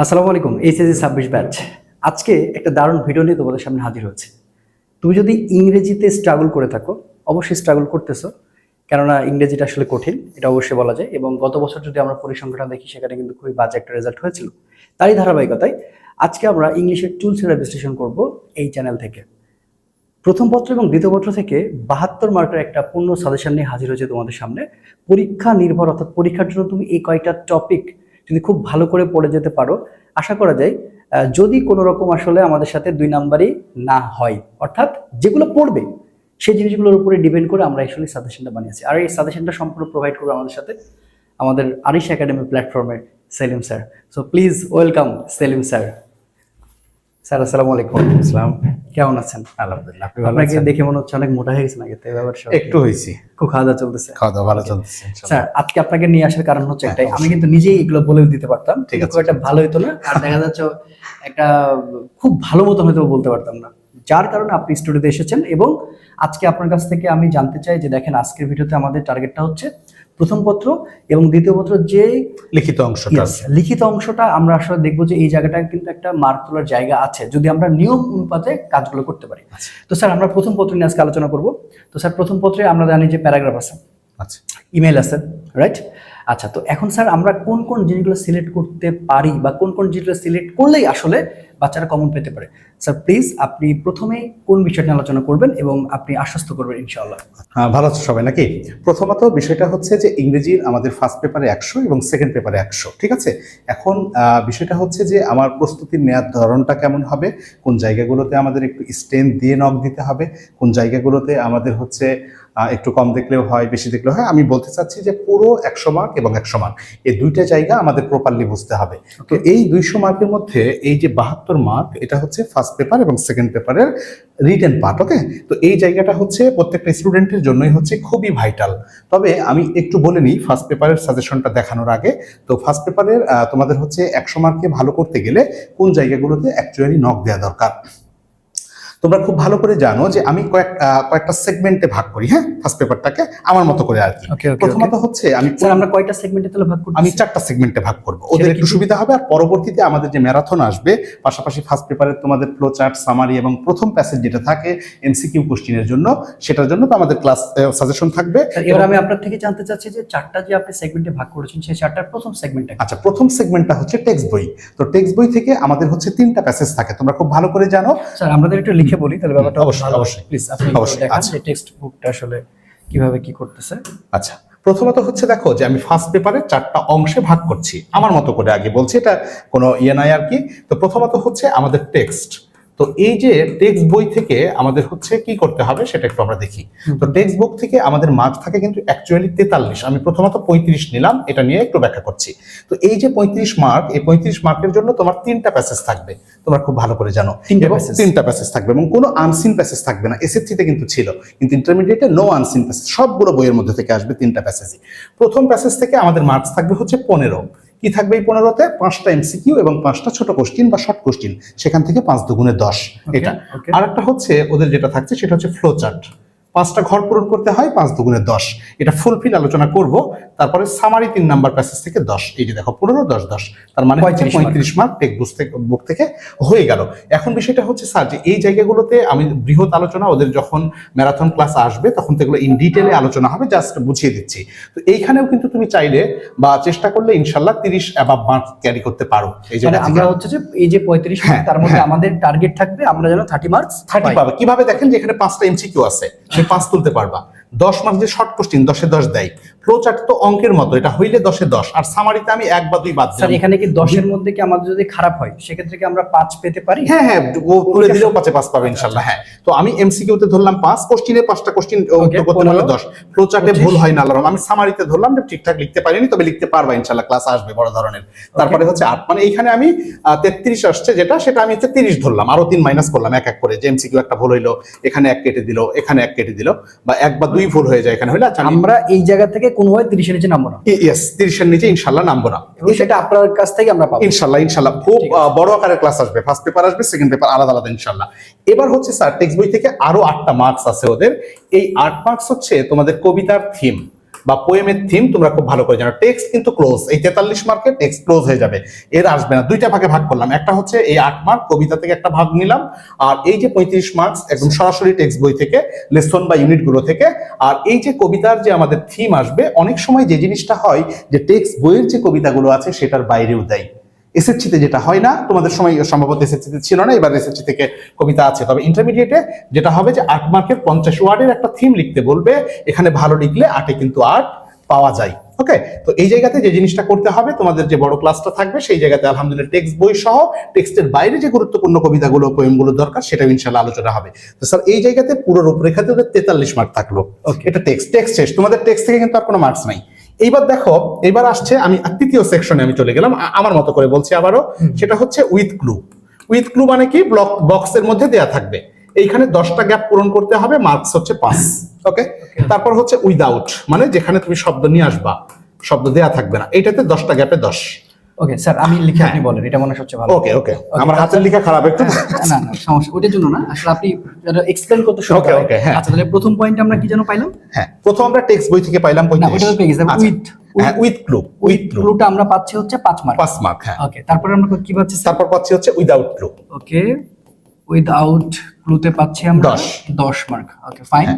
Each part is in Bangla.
আসসালামু আলাইকুম। এইচএসসি 26 ব্যাচ আজকে একটা দারুণ ভিডিও নিয়ে তোমাদের সামনে হাজির হচ্ছে। তুমি যদি ইংরেজিতে স্ট্রাগল করে থাকো, অবশ্যই স্ট্রাগল করতেছো, কেননা ইংরেজিটা আসলে কঠিন, এটা অবশ্যই বলা যায়। এবং গত বছর যদি আমরা পরিসংখ্যানটা দেখি, সেখানে কিন্তু খুবই বাজে একটা রেজাল্ট হয়েছিল। তারই ধারাবাহিকতায় আজকে আমরা ইংলিশের টুলসের বিশ্লেষণ করব এই চ্যানেল থেকে। প্রথম পত্র এবং দ্বিতীয় পত্র থেকে 72 মার্কের একটা পূর্ণ সাজেশন নিয়ে হাজির হয়েছে তোমাদের সামনে। পরীক্ষা নির্ভর, অর্থাৎ পরীক্ষার জন্য তুমি এই কয়টা টপিক যদি খুব ভালো করে পড়ে যেতে পারো, আশা করা যায় যদি কোনো রকম আসলে আমাদের সাথে 2 নাম্বারই না হয়, অর্থাৎ যেগুলো পড়বে সেই জিনিসগুলোর উপরে ডিপেন্ড করে আমরা আসলে সাজেশনটা বানিয়েছি। আর এই সাজেশনটা সম্পূর্ণ প্রোভাইড করবে আমাদের সাথে আমাদের আরিশ একাডেমি প্ল্যাটফর্মের Selim sir. So please welcome Selim sir. Sir আসসালামু আলাইকুম। ইসলাম কেমন আছেন? আলহামদুলিল্লাহ, আপনি ভালো আপনাকে আছেন? দেখে মনে হচ্ছে অনেক মোটা হয়ে গেছেন আগে থেকে, ব্যাপার একটু হয়েছি, খুব খাওয়া দাওয়া চলতেছে। খাওয়া দাওয়া ভালো চলতেছে ইনশাআল্লাহ। স্যার আজকে আপনাকে নিয়ে আসার কারণ হচ্ছে একটাই, হ্যাঁ, আমি কিন্তু নিজেই এগুলো বলেও দিতে পারতাম, ঠিক কিন্তু আছে, খুব একটা ভালো হতো না, আর দেখা যাচ্ছে একটা খুব ভালো মতো হয়তো বলতে পারতাম না, যার কারণে আপনি স্টুডিওতে এসেছেন। এবং আজকে আপনার কাছ থেকে আমি জানতে চাই যে দেখেন, আজকের ভিডিওতে আমাদের টার্গেটটা হচ্ছে প্রথম পত্র এবং দ্বিতীয় পত্র যে লিখিত অংশটা লিখিত অংশটা আমরা আসলে দেখবো যে এই জায়গাটা কিন্তু একটা মার্ক তোলার জায়গা আছে যদি আমরা নিয়ম অনুপাতে কাজগুলো করতে পারি। তো স্যার আমরা প্রথম পত্র নিয়ে আজকে আলোচনা করব। তো স্যার প্রথম পত্রে আমরা জানি যে প্যারাগ্রাফ আছে, আচ্ছা ইমেল আছে, রাইট? আচ্ছা, তো এখন স্যার আমরা কোন কোন জিনিসগুলো সিলেক্ট করতে পারি বা কোন কোন জিনিসগুলো সিলেক্ট করলেই আসলে বাচ্চারা কমন পেতে পারে? স্যার প্লিজ আপনি প্রথমে কোন বিষয়টা নিয়ে আলোচনা করবেন এবং আপনি আশ্বস্ত করবেন ইনশাআল্লাহ। হ্যাঁ, ভালো আছো সবাই নাকি? প্রথমত বিষয়টা হচ্ছে যে ইংরেজির আমাদের ফার্স্ট পেপারে 100 এবং সেকেন্ড পেপারে 100, ঠিক আছে? এখন বিষয়টা হচ্ছে যে আমার প্রস্তুতির নেওয়ার ধরনটা কেমন হবে, কোন জায়গাগুলোতে আমাদের একটু স্ট্রেন্থ দিয়ে নক দিতে হবে, কোন জায়গাগুলোতে আমাদের হচ্ছে একটু কম দেখলেও হয়, বেশি দেখলেও হয়। আমি বলতে চাচ্ছি যে পুরো 100 মার্ক এবং 100 মার্ক এই দুইটা জায়গা আমাদের প্রপারলি বুঝতে হবে। তো এই 200 মার্কের মধ্যে এই যে 72 মার্ক, এটা হচ্ছে ফার্স্ট পেপার এবং সেকেন্ড পেপারের রিটেন পার্ট। ওকে, তো এই জায়গাটা হচ্ছে প্রত্যেকটা স্টুডেন্টের জন্যই হচ্ছে খুবই ভাইটাল। তবে আমি একটু বলে নিই ফার্স্ট পেপারের সাজেশনটা দেখানোর আগে। তো ফার্স্ট পেপারের তোমাদের হচ্ছে 100 মার্কে ভালো করতে গেলে কোন জায়গাগুলোতে অ্যাকচুয়ালি নক দেওয়া দরকার তোমরা খুব ভালো করে জানো যে আমি কয়েকটা সেগমেন্টে ভাগ করি, হ্যাঁ, ফার্স্ট পেপারটাকে আমার মতো করে আর কি। প্রথমত হচ্ছে আমরা কয়টা সেগমেন্টে তাহলে ভাগ করব? আমি 4টা সেগমেন্টে ভাগ করব, ওদের একটু সুবিধা হবে। আর পরবর্তীতে আমাদের যে ম্যারাথন আসবে, পাশাপাশি ফার্স্ট পেপারের তোমাদের ফ্লো চার্ট, সামারি এবং প্রথম প্যাসেজ যেটা থাকে এমসিকিউ কোশ্চেনের জন্য, সেটার জন্য তো আমাদের ক্লাস সাজেশন থাকবে। এবার আমি আপনার থেকে জানতে চাচ্ছি যে 4টা যে আপনি সেগমেন্টে ভাগ করেছেন, সেই 4টার প্রথম সেগমেন্টটা। আচ্ছা, প্রথম সেগমেন্টটা হচ্ছে টেক্সট বই। তো টেক্সট বই থেকে আমাদের হচ্ছে 3টা প্যাসেজ থাকে, তোমরা খুব ভালো করে জানো। স্যার আমাদের একটু লিখে বলি তাহলে ব্যাপারটা অবশ্যই অবশ্যই প্লিজ আপনি দেখান যে টেক্সট বুকটা আসলে কিভাবে কি করতেছে। আচ্ছা, প্রথমত হচ্ছে দেখো যে আমি ফার্স্ট পেপারে 4টা অংশে ভাগ করছি আমার মতো করে, আগে বলছি, এটা কোনো ইয়ে নাই আর কি। তো প্রথমত হচ্ছে আমাদের টেক্সট। তো এই যে টেক্সট বই থেকে আমাদের হচ্ছে কি করতে হবে সেটা একটু আমরা দেখি। তো টেক্সট বুক থেকে আমাদের মার্কস থাকে কিন্তু অ্যাকচুয়ালি 43, আমি প্রথমত 35 নিলাম, এটা নিয়ে একটু ব্যাখ্যা করছি। তো এই যে 35 মার্ক, এই 35 মার্কের জন্য তোমার 3টা প্যাসেজ থাকবে, তোমরা খুব ভালো করে জানো। 3টা প্যাসেজ থাকবে এবং কোনো আনসিন প্যাসেজ থাকবে না। এসএসসিতে কিন্তু ছিল, কিন্তু ইন্টারমিডিয়েটে নো আনসিন প্যাসেজ, সবগুলো বইয়ের মধ্যে থেকে আসবে 3টা প্যাসেজই। প্রথম প্যাসেজ থেকে আমাদের মার্কস থাকবে হচ্ছে 15। কি থাকবে এই 15তে? 5টা এমসিকিউ এবং 5টা ছোট কোশ্চিন বা শর্ট কোশ্চিন, সেখান থেকে 5 দুগুণে 10 এটা। আর একটা হচ্ছে ওদের যেটা থাকছে সেটা হচ্ছে ফ্লো চার্ট, 5টা ঘর পূরণ করতে হয়, 5 দুগুণে 10, এটা ফুলফিল আলোচনা করব। তারপরে সামারি 3 নাম্বার প্যাসেজ থেকে 10, এই যে দেখো 15 10 10, তার মানে 35 মার্ক টেক্সট বুক থেকে হয়ে গেল। এখন বিষয়টা হচ্ছে স্যার যে এই জায়গাগুলোতে আমি বৃহৎ আলোচনা, ওদের যখন ম্যারাথন ক্লাস আসবে তখন তো এগুলো ইন ডিটেলে আলোচনা হবে, জাস্ট বুঝিয়ে দিচ্ছি। তো এইখানেও কিন্তু তুমি চাইলে বা চেষ্টা করলে ইনশাল্লাহ 30 অ্যাবাভ মার্ক ক্যারি করতে পারো। এই যে আমরা হচ্ছে যে এই যে 35 মার্ক, তার মধ্যে আমাদের টার্গেট থাকবে আমরা যেন 30 মার্কস 30 পাবে। কিভাবে দেখেন যে এখানে 5টা এমসিকিউ আছে, 5 তুলতে পারবা। 10 মার্ক যে শর্ট কোশ্চিন 10-এ 10 দেয়। ফ্লো চার্ট তো অঙ্কের মতো, এটা হইলে 10-এ 10। আর সামারিতে আমি 1 বা 2 বাদ দিই। স্যার এখানে কি 10-এর মধ্যে কি আমাদের যদি খারাপ হয় সেক্ষেত্রে কি আমরা 5 পেতে পারি? হ্যাঁ হ্যাঁ, ও তুলে দিলেও 5-এ 5 পাবে ইনশাআল্লাহ। হ্যাঁ, তো আমি এমসিকিউ তে ধরলাম 5, কোশ্চিনে 5টা কোশ্চিন উত্তর করতে পারলে 10, ফ্লো চার্টে ভুল হয় না আল্লাহর। আমি সামারিতে ধরলাম যে ঠিকঠাক লিখতে পারিনি, তবে লিখতে পারবা ইনশাআল্লাহ, ক্লাস আসবে বড় ধরনের। তারপরে হচ্ছে 8, মানে এইখানে আমি 33 আসছে যেটা, সেটা আমি 30 ধরলাম, আরো 3 মাইনাস করলাম এক এক করে। যে এমসিকিউ একটা ভুল হইলো, এখানে 1 কেটে দিল, এখানে 1 কেটে দিল, বা 1 বা 2 ভুল হয়ে যায় এখানে হইলে। আচ্ছা, আমরা এই জায়গা থেকে কোনোভাবে 30 এর নিচে নামবো না। ইয়েস, 30 এর নিচে ইনশাআল্লাহ নামবো না। সেটা আপনার কাছ থেকে আমরা পাবো ইনশাআল্লাহ। ইনশাআল্লাহ খুব বড় আকারের ক্লাস আসবে, ফার্স্ট পেপার আসবে, সেকেন্ড পেপার আলাদা আলাদা ইনশাআল্লাহ। এবার হচ্ছে স্যার টেক্সট বই থেকে আরো 8টা মার্কস আছে ওদের। এই 8 মার্কস হচ্ছে তোমাদের কবিতার থিম। বা পোয়েমের থিম তোমরা খুব ভালো করে জানো। টেক্সট কিন্তু ক্লোজ, এই 43 মার্কে টেক্সট ক্লোজ হয়ে যাবে, এর আসবে না। দুইটা ভাগে ভাগ করলাম, একটা হচ্ছে এই 8 মার্ক কবিতা থেকে একটা ভাগ নিলাম, আর এই যে 35 মার্কস একদম সরাসরি টেক্সট বই থেকে, লেসন বা ইউনিট গুলো থেকে। আর এই যে কবিতার যে আমাদের থিম আসবে, অনেক সময় যে জিনিসটা হয় যে টেক্সট বইয়ের যে কবিতাগুলো আছে সেটার বাইরেও দেয়। এসএসসিতে যেটা হয় না, তোমাদের সময় সম্ভবত এসএসসিতে ছিল না, এবার এসএসসি থেকে কবিতা আছে। তবে ইন্টারমিডিয়েটে যেটা হবে যে 8 মার্কের 50 ওয়ার্ডের একটা থিম লিখতে বলবে, এখানে ভালো লিখলে 8-এ কিন্তু 8 পাওয়া যায়। ওকে, তো এই জায়গাতে যে জিনিসটা করতে হবে, তোমাদের যে বড় ক্লাসটা থাকবে সেই জায়গাতে আলহামদুলিল্লাহ টেক্সট বই সহ টেক্সটের বাইরে যে গুরুত্বপূর্ণ কবিতাগুলো পোয়েমগুলো দরকার সেটাও ইনশাআল্লাহ আলোচনা হবে। তো স্যার এই জায়গাতে পুরো রূপরেখাতে 43 মার্ক থাকলো। এটা টেক্সট শেষ, তোমাদের টেক্সট থেকে কিন্তু আর কোনো মার্কস নাই। এইবার দেখো, এবার আসছে আমি তৃতীয় সেকশনে আমি চলে গেলাম, আমার মতো করে বলছি আবারও, সেটা হচ্ছে উইথ ক্লু। উইথ ক্লু মানে কি, বক্সের মধ্যে দেয়া থাকবে, এইখানে 10টা গ্যাপ পূরণ করতে হবে, মার্কস হচ্ছে 5। ওকে, তারপর হচ্ছে উইদাউট, মানে যেখানে তুমি শব্দ নিয়ে আসবা, শব্দ দেয়া থাকবে না, এইটাতে 10টা গ্যাপে 10। ওকে স্যার, আমি লিখে আপনি বলেন, এটা মনে হয় সবচেয়ে ভালো। ওকে ওকে, আমার হাতের লেখা খারাপ একটু। না না সমস্যা, ওটার জন্য না, আসলে আপনি এক্সপ্লেইন করতে শুরু ওকে, করেন। ওকে, হ্যাঁ। আচ্ছা, তাহলে প্রথম পয়েন্ট আমরা কি যেন পাইলাম? হ্যাঁ, প্রথম আমরা টেক্সট বই থেকে পাইলাম না, ওটা 35। তো পেয়ে গেছি। উইথ ক্লু, উইথ ক্লুটা আমরা পাচ্ছি হচ্ছে 5 মার্ক। 5 মার্ক, হ্যাঁ। ওকে, তারপরে আমরা কি পাচ্ছি স্যার? তারপর পাচ্ছি হচ্ছে উইদাউট ক্লু। ওকে, উইদাউট ক্লুতে পাচ্ছি আমরা 10 mark. Okay fine.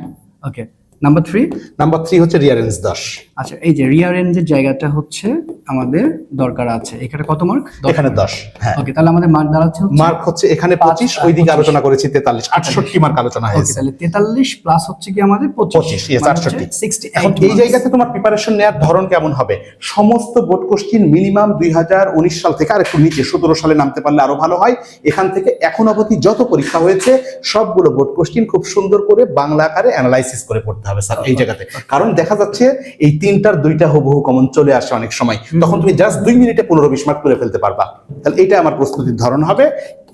Okay, number 3। Number 3 হচ্ছে রিয়ারেঞ্জ 10। আচ্ছা, এই যে রিয়ারেঞ্জের জায়গাটা হচ্ছে আমাদের দরকার আছে, এখানে কত মার্ক? এখানে 10। হ্যাঁ, ওকে, তাহলে আমাদের মার্ক দাঁড়াচ্ছে মার্ক হচ্ছে এখানে 25, ওইদিকে আলোচনা করেছি 43, 68 মার্ক আলোচনা ওকে, হয়েছে। তাহলে 43 প্লাস হচ্ছে কি আমাদের 25, yes, মানে 68। 68 এখন এই জায়গাতে তোমার প্রিপারেশন নেওয়ার ধরন কেমন হবে? সমস্ত বোর্ড কোশ্চিন মিনিমাম 2019 সাল থেকে আর একটু নিচে 17 সালে নামতে পারলে আরো ভালো হয়। এখান থেকে এখন অবধি যত পরীক্ষা হয়েছে সবগুলো বোর্ড কোশ্চিন খুব সুন্দর করে বাংলা আকারে অ্যানালাইসিস করে পড়তে হবে স্যার এই জায়গাতে। কারণ দেখা যাচ্ছে এই 3টার 2টা হুবহু কমন চলে আসে অনেক সময়, তখন তুমি জাস্ট 2 মিনিটে 15-20 মার্ক করে ফেলতে পারবা। তাহলে এটা আমার প্রস্তুতির ধরন হবে,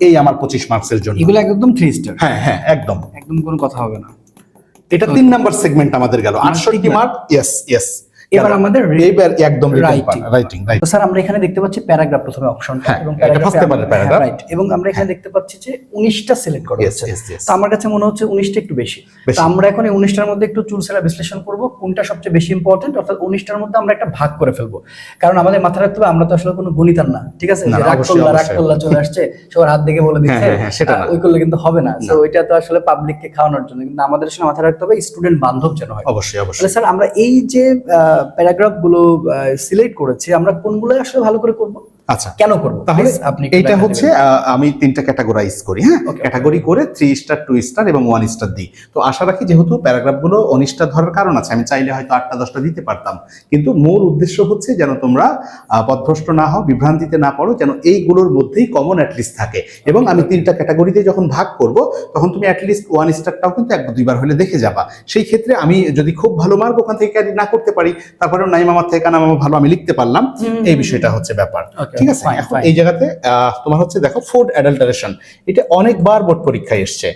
এই আমার 25 মার্কসের জন্য। এগুলো একদম 3 স্টার। হ্যাঁ হ্যাঁ, একদম একদম কোনো কথা হবে না। এটা 3 নাম্বার সেগমেন্ট আমাদের গেল, 68 মার্ক। ইয়েস। এবার আমাদের এইবার একদম রাইটিং। তো স্যার আমরা এখানে দেখতে পাচ্ছি প্যারাগ্রাফ প্রথমে অপশনটা, হ্যাঁ, এবং এটা ফার্স্ট পেপারের প্যারাগ্রাফ, রাইট, এবং আমরা এখানে দেখতে পাচ্ছি যে 19টা সিলেক্ট করা হচ্ছে। তো আমার কাছে মনে হচ্ছে 19টা একটু বেশি। তো আমরা এখন এই 19টার মধ্যে একটু চুলচেরা বিশ্লেষণ করব, কোনটা সবচেয়ে বেশি ইম্পর্টেন্ট, অর্থাৎ 19টার মধ্যে আমরা একটা ভাগ করে ফেলবো। কারণ আমাদের মাথায় রাখতে হবে আমরা তো আসলে কোনো গণিতার না, ঠিক আছে? যে রাগ করলা চলে আসছে, সবার হাত দেখে বলে দিচ্ছে, ওই করলে কিন্তু হবে না। তো ওইটা তো আসলে পাবলিককে খাওয়ানোর জন্য, কিন্তু আমাদের আসলে মাথায় রাখতে হবে স্টুডেন্ট বান্ধব যেন হয়। অবশ্যই। তাহলে স্যার আমরা এই যে প্যারাগ্রাফ গুলো সিলেক্ট করেছি, আমরা কোনগুলো আসলে ভালো করে করব? আচ্ছা, কেন করব তাহলে আপনি এটা হচ্ছে আমি 3টা ক্যাটাগরাইজ করি। হ্যাঁ, ক্যাটাগরি করে 3 স্টার, 2 স্টার এবং 1 স্টার দিই। তো আশা রাখি যেহেতু প্যারাগ্রাফ গুলো 19 স্টার ধরার কারণ আছে, আমি চাইলে হয়তো 8টা 10টা দিতে পারতাম, কিন্তু মূল উদ্দেশ্য হচ্ছে যেন তোমরা পথভ্রষ্ট না হও, বিভ্রান্তিতে না পড়ো, যেন এইগুলোর মধ্যেই কমন অ্যাটলিস্ট থাকে। এবং আমি 3টা ক্যাটাগরিতে যখন ভাগ করব তখন তুমি অ্যাটলিস্ট 1 স্টারটাও কিন্তু 1-2বার হলে দেখে যাবা। সেই ক্ষেত্রে আমি যদি খুব ভালো মার্ক ওখান থেকে ক্যারি না করতে পারি, তারপরেও নাই মামার থেকে কানা মামা ভালো আমি লিখতে পারলাম, এই বিষয়টা হচ্ছে ব্যাপার। ঠিক আছে, এখন এই জায়গাতে তোমার হচ্ছে দেখো ফুড অ্যাডাল্টারেশন, এটা অনেকবার বোর্ড পরীক্ষায় এসছে,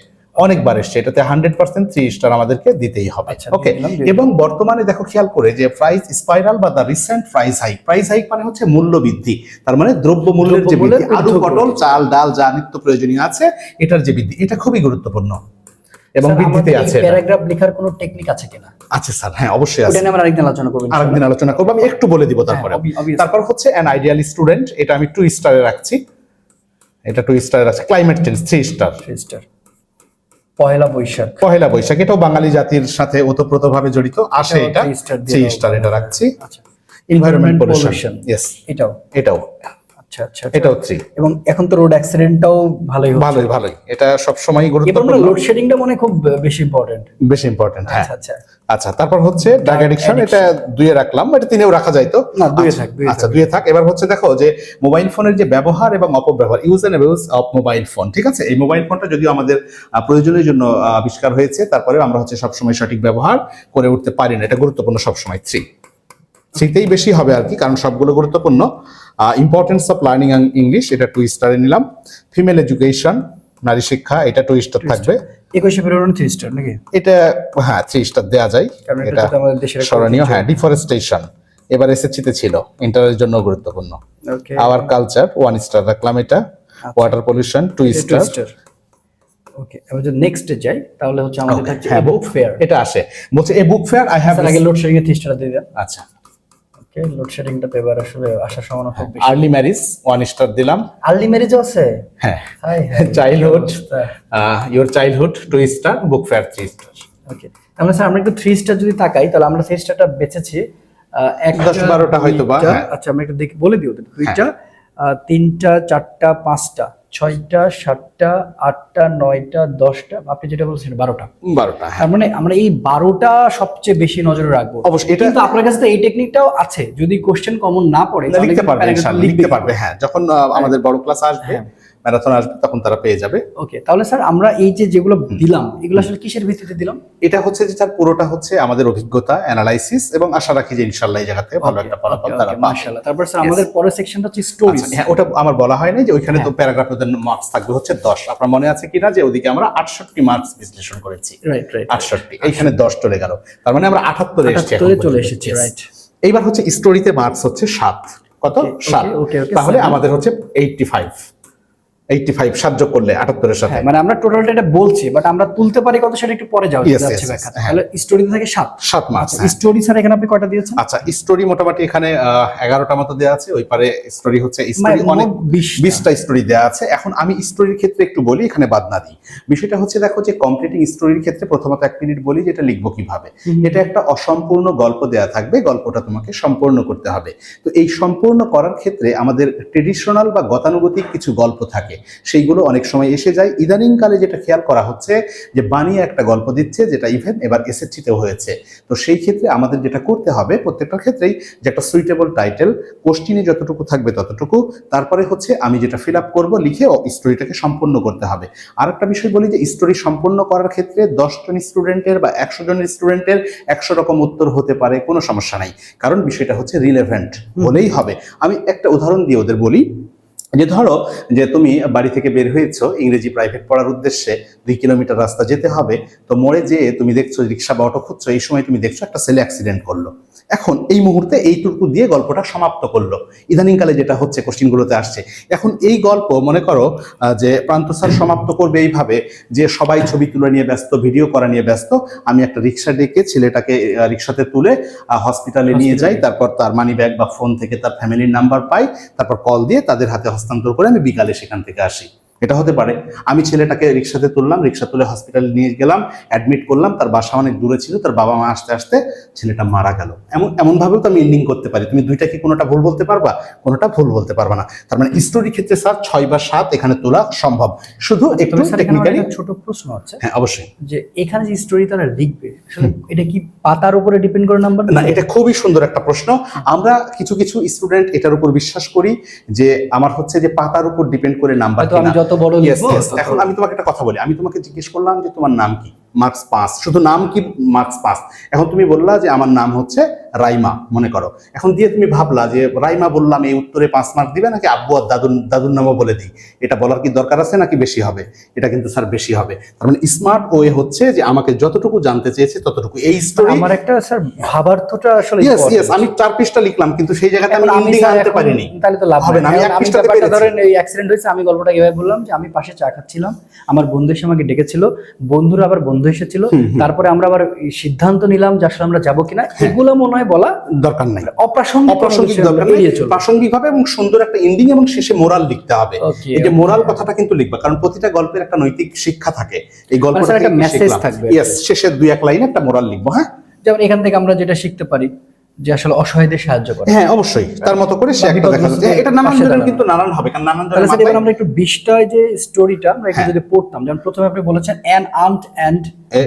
এটাতে 100% 3 স্টার আমাদেরকে দিতেই হবে। ওকে, এবং বর্তমানে দেখো খেয়াল করে যে প্রাইস স্পাইরাল বা দা রিসেন্ট প্রাইস হাইক মানে হচ্ছে মূল্য বৃদ্ধি, তার মানে দ্রব্য মূল্যের যে বৃদ্ধি, আলু পটল চাল ডাল যা নিত্য প্রয়োজনীয় আছে এটার যে বৃদ্ধি, এটা খুবই গুরুত্বপূর্ণ এবং বৃদ্ধিতে আছে। প্যারাগ্রাফ লেখার কোনো টেকনিক আছে কিনা? আচ্ছা স্যার, হ্যাঁ অবশ্যই আছে, ওটা নিয়ে আমরা আরেকদিন আলোচনা করব। আমি একটু বলে দিব তারপরে। তারপর হচ্ছে অ্যান আইডিয়াল স্টুডেন্ট, এটা আমি 2 স্টারে রাখছি, এটা 2 স্টারে আছে। Climate change 3 star. Pohela Boishakh এটাও বাঙালি জাতির সাথে ওতপ্রোতভাবে জড়িত, আসে এটা 3 স্টার এটা রাখছি। এনভায়রনমেন্ট পলিউশন, ইয়েস, এটাও আচ্ছা, এটাও 3। এবং এখন তো রোড অ্যাক্সিডেন্টটাও ভালোই, এটা সব সময় গুরুত্বপূর্ণ। লোড শেডিংটা মনে খুব বেশি ইম্পর্টেন্ট। হ্যাঁ, আচ্ছা, তারপর হচ্ছে ড্রাগ অ্যাডিকশন, এটা 2 এ রাখলাম, এটা 3 এও রাখা যায় তো না? 2 এ থাক। আচ্ছা, 2 এ থাক। এবার হচ্ছে দেখো যে মোবাইল ফোনের যে ব্যবহার এবং অপব্যবহার, use and abuse of mobile phone. ঠিক আছে, এই মোবাইল ফোনটা যদিও আমাদের প্রয়োজনের জন্য আবিষ্কার হয়েছে, তারপরেও আমরা হচ্ছে সবসময় সঠিক ব্যবহার করে উঠতে পারি না, এটা গুরুত্বপূর্ণ সবসময়। 3তেই বেশি হবে আর কি, কারণ সবগুলো গুরুত্বপূর্ণ। ইম্পর্টেন্স অফ লার্নিং ইংলিশ, এটা 2 স্টারে নিলাম। ফিমেল এডুকেশন, নারী শিক্ষা, এটা 2 স্টার থাকবে। 21 ফেব্রুয়ারি 3 স্টার নাকি? এটা হ্যাঁ 3 স্টার দেওয়া যায়, এটা আমাদের দেশের স্মরণীয়। হ্যাঁ, ডিফরেস্টেশন এবার এসএসসিতে ছিল, ইন্টারের জন্য গুরুত্বপূর্ণ। আওয়ার কালচার 1 স্টার রাখলাম। এটা ওয়াটার পলিউশন 2 স্টার। ওকে, এবার যদি নেক্সটে যাই তাহলে হচ্ছে আমাদের Okay, থাকছে হ্যাঁ বুক ফেয়ার। এটা আসে, বলছে a book fair I have. Sir আগে লোডশেডিং এর থিস্টটা দিয়ে দেন। আচ্ছা, ওকে, লোডশেডিংটা তো এবার আসলে আসার সম্ভাবনা খুব বেশি। আর্লি ম্যারেজ 1 স্টার দিলাম। আর্লি ম্যারেজও আছে? হ্যাঁ, high high, childhood, your childhood 2 star, book fair 3 star. Okay, তাহলে স্যার আমরা একটু 3 স্টার যদি তাকাই তাহলে আমরা 3 স্টারটা বেঁচেছি 10-12টা হয়তো বা, হ্যাঁ। আচ্ছা আমরা একটু দেখি বলে দিও, 2টা 3টা 4টা 5টা 6টা 7টা 8টা 9টা 10টা, আপনি যেটা বলছেন 12টা। 12টা, হ্যাঁ তার মানে আমরা এই 12টা সবচেয়ে বেশি নজরে রাখবো। অবশ্যই, এটা কিন্তু আপনার কাছে তো এই টেকনিকটাও আছে, যদি কোশ্চেন কমন না পড়ে না, তাহলে লিখতে কিন্তু পারবে, paragraph ইনশাআল্লাহ লিখবে। লিখতে পারবে, হ্যাঁ যখন আমাদের বড় ক্লাস আসবে, ম্যারাথন আসবে, তখন তারা পেয়ে যাবে। ওকে, তাহলে স্যার আমরা এই যে যেগুলো দিলাম এগুলো আসলে কিসের ভিত্তিতে দিলাম? এটা হচ্ছে যে তার পুরোটা হচ্ছে আমাদের অভিজ্ঞতা, অ্যানালাইসিস, এবং আশা রাখি যে ইনশাআল্লাহ এই জায়গা থেকে ভালো একটা ফলাফল তারা পাবে। মাশাআল্লাহ। তারপর স্যার আমাদের পরের সেকশনটা হচ্ছে স্টোরিজ। আচ্ছা, হ্যাঁ ওটা আমার বলা হয় না যে ওইখানে তো প্যারাগ্রাফের মার্কস থাকবে হচ্ছে 10। আপনার মনে আছে কিনা যে ওদিকে আমরা 68 মার্কস বিশ্লেষণ করেছি, রাইট রাইট, 68, এইখানে 10 চলে গেল, তার মানে আমরা 78 এ এসেছি, এখন চলে পর্যন্ত। এসেছি, Yes. রাইট। এইবার হচ্ছে স্টোরিতে মার্কস হচ্ছে 7, কত? Okay, 7, okay, okay, তাহলে 7 আমাদের হচ্ছে 85 সাহায্য করলে 78 এর সাথে। হ্যাঁ, মানে আমরা টোটালটা এটা বলছি, বাট আমরা তুলতে পারি কত সেটা একটু পরে Yes, যাচ্ছে yes, ব্যাখ্যা। yes, হ্যাঁ। তাহলে স্টোরিতে থাকে 7 মার্কস। স্টোরি স্যার এখানে আপনি কয়টা দিয়েছেন? আচ্ছা, স্টোরি মোটামুটি এখানে 11টা মতো দেওয়া আছে, ওই পারে স্টোরি হচ্ছে স্টোরি মানে অনেক মোট 20টা স্টোরি দেওয়া আছে। এখন আমি স্টোরির ক্ষেত্রে একটু বলি, এখানে বাদ না দিই। বিষয়টা হচ্ছে দেখো যে কমপ্লিটিং স্টোরির ক্ষেত্রে প্রথমত 1 মিনিট বলি যে এটা লিখবো কিভাবে। এটা একটা অসম্পূর্ণ গল্প দেওয়া থাকবে, গল্পটা তোমাকে সম্পূর্ণ করতে হবে। তো এই সম্পূর্ণ করার ক্ষেত্রে আমাদের ট্রেডিশনাল বা গতানুগতিক কিছু গল্প থাকে, সেইগুলো অনেক সময় এসে যায়। ইদানিং কালে যেটা খেয়াল করা হচ্ছে যে বানিয়ে একটা গল্প দিচ্ছে, যেটা ইভেন এবার এসএসসিতেও হয়েছে। তো সেই ক্ষেত্রে আমাদের যেটা করতে হবে প্রত্যেকটা ক্ষেত্রেই যে একটা সুইটেবল টাইটেল, কোশ্চিনে যতটুকু থাকবে ততটুকু, তারপরে হচ্ছে আমি যেটা ফিল আপ করবো লিখে স্টোরিটাকে সম্পূর্ণ করতে হবে। আর একটা বিষয় বলি যে স্টোরি সম্পূর্ণ করার ক্ষেত্রে 10 জন স্টুডেন্টের বা 100 জন স্টুডেন্টের 100 রকম উত্তর হতে পারে, কোনো সমস্যা নাই, কারণ বিষয়টা হচ্ছে রিলেভেন্ট হলেই হবে। আমি একটা উদাহরণ দিয়ে ওদের বলি যে ধরো যে তুমি বাড়ি থেকে বের হয়েছো ইংরেজি প্রাইভেট পড়ার উদ্দেশ্যে, 2 কিলোমিটার রাস্তা যেতে হবে। তো মোড়ে যেয়ে তুমি দেখছো রিক্সা বা অটো খুঁজছো, এই সময় তুমি দেখছো একটা ছেলে অ্যাক্সিডেন্ট করলো। এখন এই মুহূর্তে এইটুকু দিয়ে গল্পটা সমাপ্ত করলো। ইদানিংকালে যেটা হচ্ছে কোশ্চিনগুলোতে আসছে, এখন এই গল্প মনে করো যে প্রান্ত স্যার সমাপ্ত করবে এইভাবে যে সবাই ছবি তুলে নিয়ে ব্যস্ত, ভিডিও করা নিয়ে ব্যস্ত, আমি একটা রিক্সা ডেকে ছেলেটাকে রিক্সাতে তুলে হসপিটালে নিয়ে যাই, তারপর তার মানি ব্যাগ বা ফোন থেকে তার ফ্যামিলির নাম্বার পাই, তারপর কল দিয়ে তাদের হাতে হস্তান্তর করে আমি বিকালে সেখান থেকে আসি। এটা হতে পারে। আমি ছেলেটাকে রিক্সাতে তুললাম, রিক্সা তুলে হসপিটালে নিয়ে গেলাম, অ্যাডমিট করলাম, তার বাসা অনেক দূরে ছিল, তার বাবা মা আসতে আসতে ছেলেটা মারা গেল। এমন ভাবেও তো আমি এন্ডিং করতে পারি। তুমি দুইটা কি কোনোটা ভুল বলতে পারবা? কোনোটা ভুল বলতে পারবা না। তার মানে স্টোরি ক্ষেত্রে স্যার 6 বা 7 এখানে তোলা সম্ভব, শুধু একটু টেকনিক্যালি। ছোট প্রশ্ন আছে, হ্যাঁ অবশ্যই, যে এখানে যে স্টোরি তারা লিখবে আসলে এটা কি পাতার উপরে ডিপেন্ড করে নাম্বার? না, এটা খুবই সুন্দর একটা প্রশ্ন। আমরা কিছু স্টুডেন্ট এটার উপর বিশ্বাস করি যে আমার হচ্ছে যে পাতার উপর ডিপেন্ড করে নাম্বার। আমি যত বড় লিখবো। এখন আমি তোমাকে একটা কথা বলি, আমি তোমাকে জিজ্ঞেস করলাম যে তোমার নাম কি, মার্কস 5, শুধু নাম কি, মার্কস 5। এখন তুমি বললা যে আমার নাম হচ্ছে রাইমা, মনে করো। এখন দিয়ে তুমি ভাবলা যে রাইমা বললাম, এই উত্তরে 5 মার্ক দিবে নাকি আব্বু আর দাদুর নামও বলে দিই? এটা বলার কি দরকার আছে নাকি বেশি হবে? এটা কিন্তু স্যার বেশি হবে। তার মানে স্মার্ট ওয়ে হচ্ছে যে আমাকে যতটুকু জানতে চেয়েছে ততটুকু। এই স্টোরি আমার একটা স্যার ভাবার্থটা আসলে ইয়েস আমি 4 পৃষ্ঠা লিখলাম, কিন্তু সেই জায়গাতে আমি এন্ডিং আনতে পারিনি, তাহলে তো লাভ হবে না। আমি 1 পৃষ্ঠাতে পেরেছি। ধরেন এই অ্যাক্সিডেন্ট হয়েছে, আমি গল্পটা কিভাবে বললাম যে আমি পাশে চা খাচ্ছিলাম, আমার বন্ধু এসে আমাকে ডেকেছিল, বন্ধুরা আবার বন্ধু এসেছিল, তারপরে আমরা আবার সিদ্ধান্ত নিলাম যে আসলে আমরা যাবো কিনা। এগুলো মনে হয় বলা দরকার নাই, অপ্রাসঙ্গিক দরকার নেই, প্রাসঙ্গিক হবে এবং সুন্দর একটা এন্ডিং এবং শেষে মোরাল লিখতে হবে। এই যে মোরাল কথাটা কিন্তু লিখবা, কারণ প্রতিটা গল্পের একটা নৈতিক শিক্ষা থাকে। এই গল্পটা একটা মেসেজ থাকবে। ইয়েস, শেষের 2-1 লাইনে একটা মোরাল লিখবো। হ্যাঁ, যেমন এখান থেকে আমরা যেটা শিখতে পারি যে আসলে অসহায়দের সাহায্য করে। হ্যাঁ অবশ্যই, তার মতো করে সে একটা দেখা যাচ্ছে। এটা নানান জনের কিন্তু নানান হবে, কারণ নানান জনের তাহলে এবার আমরা একটু 20টায় যে স্টোরিটা আমরা একটু যদি পড়তাম, যেমন প্রথমে আপনি বলেছেন অ্যান আন্ট এন্ড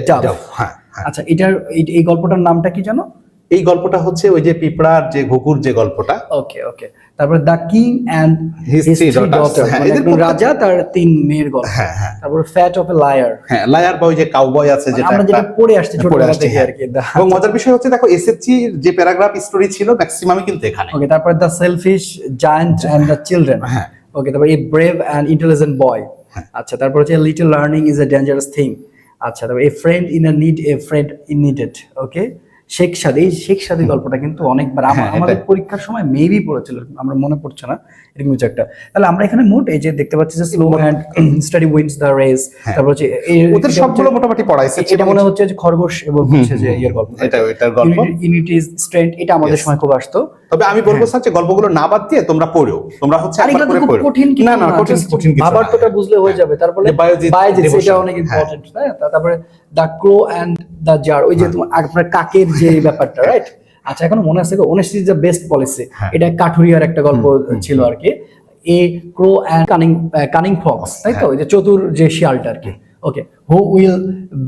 ডাভ। হ্যাঁ, আচ্ছা, এই গল্পটার নামটা কি জানো? এই গল্পটা হচ্ছে ওই যে পিঁপড়ার যে ঘুঘুর যে গল্পটা। ওকে ওকে, তারপর the king and his three daughter, একজন রাজা তার 3 মেয়ের গল্প। হ্যাঁ হ্যাঁ, তারপর ফ্যাট অফ এ লায়ার। হ্যাঁ, লায়ার বা ওই যে কাউবয় আছে, যেটা আমরা যেটা পড়ে আসছি ছোটবেলা থেকে আর কি। এবং মজার বিষয় হচ্ছে দেখো এসএসসি যে প্যারাগ্রাফ স্টোরি ছিল ম্যাক্সিমামই কিন্তু এখানে। ওকে, তারপর the selfish giant and the children. হ্যাঁ, ওকে, তারপর a brave and intelligent boy. আচ্ছা, তারপর হচ্ছে little learning is a dangerous thing. আচ্ছা, তারপর a friend in a need, a friend in needed. Okay, Sheikh Sadi, এই শেখ সাদি গল্পটা কিন্তু অনেকবার আমাদের পরীক্ষার সময় মেবি পড়েছিল, আমরা মনে পড়ছে না, এরকম কিছু একটা। তাহলে আমরা এখানে মোট এই যে দেখতে পাচ্ছি যে slow and steady wins the race, তারপর হচ্ছে ওদের সবগুলো মোটামুটি পড়াইছে। এটা মনে হচ্ছে যে খরগোশ এবং হচ্ছে যে এর গল্প, এটার গল্প ইউনিটি স্ট্রেংথ, এটা আমাদের সময় খুব আসতো। তবে আমি বলবো স্যার যে গল্পগুলো না বাদ দিয়ে তোমরা পড়ো, তোমরা হচ্ছে একবার করে পড়ো। কঠিন না না কঠিন কিছু বাবার তোটা বুঝলে হয়ে যাবে। তারপরে বায়োজিৎ, এটা অনেক ইম্পর্টেন্ট। তারপরে the crow and the jar, ওই যে তোমার আপনার কাকের যে ব্যাপারটা, রাইট? আচ্ছা, এখন মনে আছে honesty is the best policy, এটা কাঠুরিয়ার একটা গল্প ছিল আর কি। A crow and cunning fox, তাই তো, ওই যে চতুর যে শিয়ালটা আর কি। Okay, who will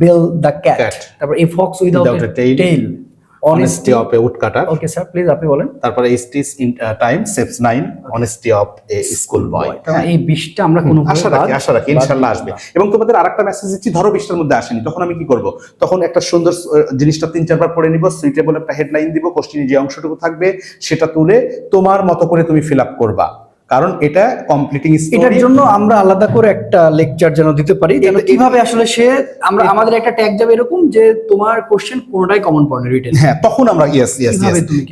bell the cat, তারপর a fox without a tail, honesty of a woodcutter. Okay sir, please আপনি বলেন। তারপরে stitch in time saves 9, honesty of a school boy. এই 20টা আমরা কোনো আশা রাখি ইনশাআল্লাহ আসবে। এবং তোমাদের আরেকটা মেসেজ দিচ্ছি, ধরো 20টার মধ্যে আসেনি, তখন আমি কি করব? তখন একটা সুন্দর জিনিসটা 3-4 বার পড়ে নিব, সুইটেবল একটা হেডলাইন দিব, কোশ্চেনে যে অংশটুকু থাকবে সেটা তুলে তোমার মতো করে তুমি ফিল আপ করবা, কারণ এটা কমপ্লিটিং স্টোরি। এটার জন্য আমরা আলাদা করে একটা লেকচার যেন দিতে পারি, যেন কিভাবে আসলে সে আমরা আমাদের একটা ট্যাগ যাবে এরকম যে তোমার কোশ্চেন কোনটাই কমন পড়ে রিটেন। হ্যাঁ, তখন আমরা ইয়েস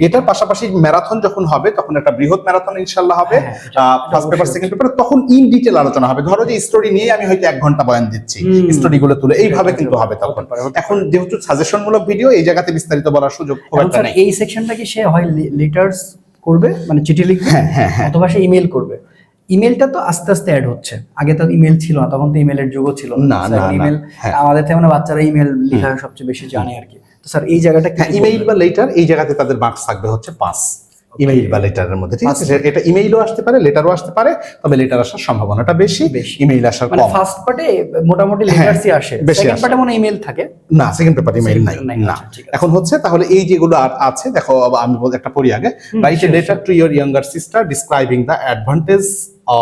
এটার পাশাপাশি ম্যারাথন যখন হবে, তখন একটা বৃহৎ ম্যারাথন ইনশাআল্লাহ হবে, ফার্স্ট পেপার সেকেন্ড পেপার, তখন ইন ডিটেইল আলোচনা হবে। ধরো যে স্টোরি নিয়ে আমি হয়তো 1 ঘন্টা বয়ান দিচ্ছি, স্টোরিগুলো তুলে এইভাবে কিন্তু হবে তখন। এখন যেহেতু সাজেশনমূলক ভিডিও, এই জায়গাতে বিস্তারিত বলার সুযোগ খুব একটা নেই। এই সেকশনটা কি সে হয় লেটার্স করবে, মানে চিঠি লিখবে, অথবা সে ইমেল করবে। ইমেলটা তো আস্তে আস্তে অ্যাড হচ্ছে, আগে তো ইমেল ছিল না, তখন তো ইমেলের যুগও ছিল না। ইমেল আমাদের থেকে বাচ্চারা ইমেল লেখা সবচেয়ে বেশি জানে আর কি। তো স্যার এই জায়গাটা ইমেইল বা লেটার, এই জায়গাতে তাদের মার্কস থাকবে হচ্ছে 5, ইমেইল বা লেটারের মধ্যে, ঠিক আছে? এটা ইমেইলও আসতে পারে, লেটারও আসতে পারে, তবে লেটার আসার সম্ভাবনাটা বেশি, ইমেইল আসার কম। মানে ফার্স্ট পার্টে মোটামুটি লেটারসই আসে, সেকেন্ড পার্টে মনে ইমেল থাকে না, সেকেন্ড পেপারে ইমেইল নাই না। এখন হচ্ছে তাহলে এই যেগুলো আছে দেখো, আমি একটা পড়ি আগে। Write a letter to your younger sister describing the advantage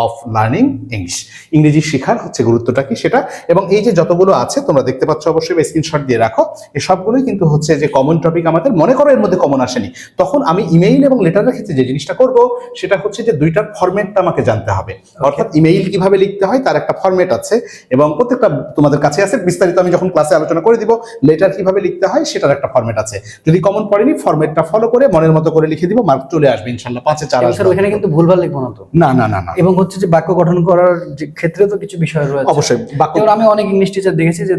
of learning English, ইংরেজি শেখার হচ্ছে গুরুত্বটা কি সেটা। এবং এই যে যতগুলো আছে তোমরা দেখতে পাচ্ছ, অবশ্যই স্ক্রিনশট দিয়ে রাখো, এই সবগুলোই কিন্তু হচ্ছে যে কমন টপিক আমাদের। মনে করো এর মধ্যে কমন আসেনি, তখন আমি ইমেইল এবং লেটারের ক্ষেত্রে যে জিনিসটা করব সেটা হচ্ছে যে দুইটার ফরম্যাটটা আমাকে জানতে হবে। অর্থাৎ ইমেইল কিভাবে লিখতে হয় তার একটা ফরম্যাট আছে, এবং প্রত্যেকটা তোমাদের কাছে আছে, বিস্তারিত আমি যখন ক্লাসে আলোচনা করে দিব। লেটার কিভাবে লিখতে হয় সেটার একটা ফরম্যাট আছে, যদি কমন পড়েনি ফরম্যাটটা ফলো করে মনের মতো করে লিখে দিব, মার্ক চলে আসবে ইনশাআল্লাহ 5-এ 4 আসবে। ওখানে কিন্তু ভুলভাল লিখবো না তো? না না না। এবং হচ্ছে যে বাক্য গঠন করার যে ক্ষেত্রে তো কিছু বিষয় রয়েছে অবশ্যই। আমি অনেক ইংলিশ টিচার দেখেছি যে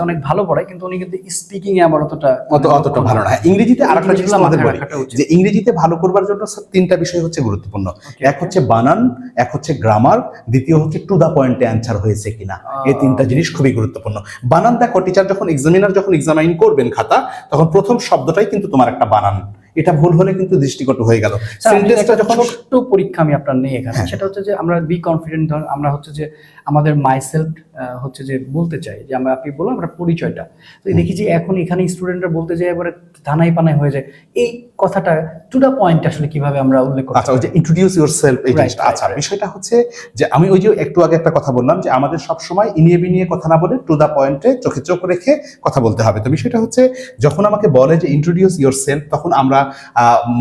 অনেক ভালো পড়ায়, কিন্তু উনি কিন্তু স্পিকিং এ আমার অতটা ভালো না। ইংরেজিতে আরেকটা জিনিস আমাদের বলি যে ইংরেজিতে ভালো করবার জন্য 3টা বিষয় হচ্ছে গুরুত্বপূর্ণ। এক হচ্ছে বানান, এক হচ্ছে গ্রামার, দ্বিতীয় হচ্ছে টু দা পয়েন্টে অ্যানসার হয়েছে কিনা। এই 3টা জিনিস খুবই গুরুত্বপূর্ণ। বানান দেখো, টিচার যখন এক্সামিন করবেন খাতা, তখন প্রথম শব্দটাই কিন্তু তোমার একটা বানান, এটা ভুল হলে কিন্তু দৃষ্টিকটু হয়ে গেল। সেন্টেন্সটা যখন ছোট্ট পরীক্ষা আমি আপনার নেই এখানে, সেটা হচ্ছে যে আমরা বি কনফিডেন্ট, ধর আমরা হচ্ছে যে আমাদের মাইসেলফ হচ্ছে যে বলতে চাই যে আমরা, আপনি বললাম আমরা পরিচয়টা, তো দেখি যে এখন এখানে স্টুডেন্টরা বলতে যায় এবারে ধানাই পানাই হয়ে যায়। এই কথাটা টু দা পয়েন্ট আসলে কিভাবে আমরা উল্লেখ করব? আচ্ছা, ওই যে ইন্ট্রোডিউস ইয়োরসেলফ, এই জিনিসটা। আচ্ছা, বিষয়টা হচ্ছে যে আমি ওই যে একটু আগে একটা কথা বললাম যে আমাদের সব সময় ইনিয়ে বিনিয়ে কথা না বলে টু দা পয়েন্টে চোখে চোখ রেখে কথা বলতে হবে। তো বিষয়টা হচ্ছে যখন আমাকে বলে যে ইন্ট্রোডিউস ইয়োরসেলফ, তখন আমরা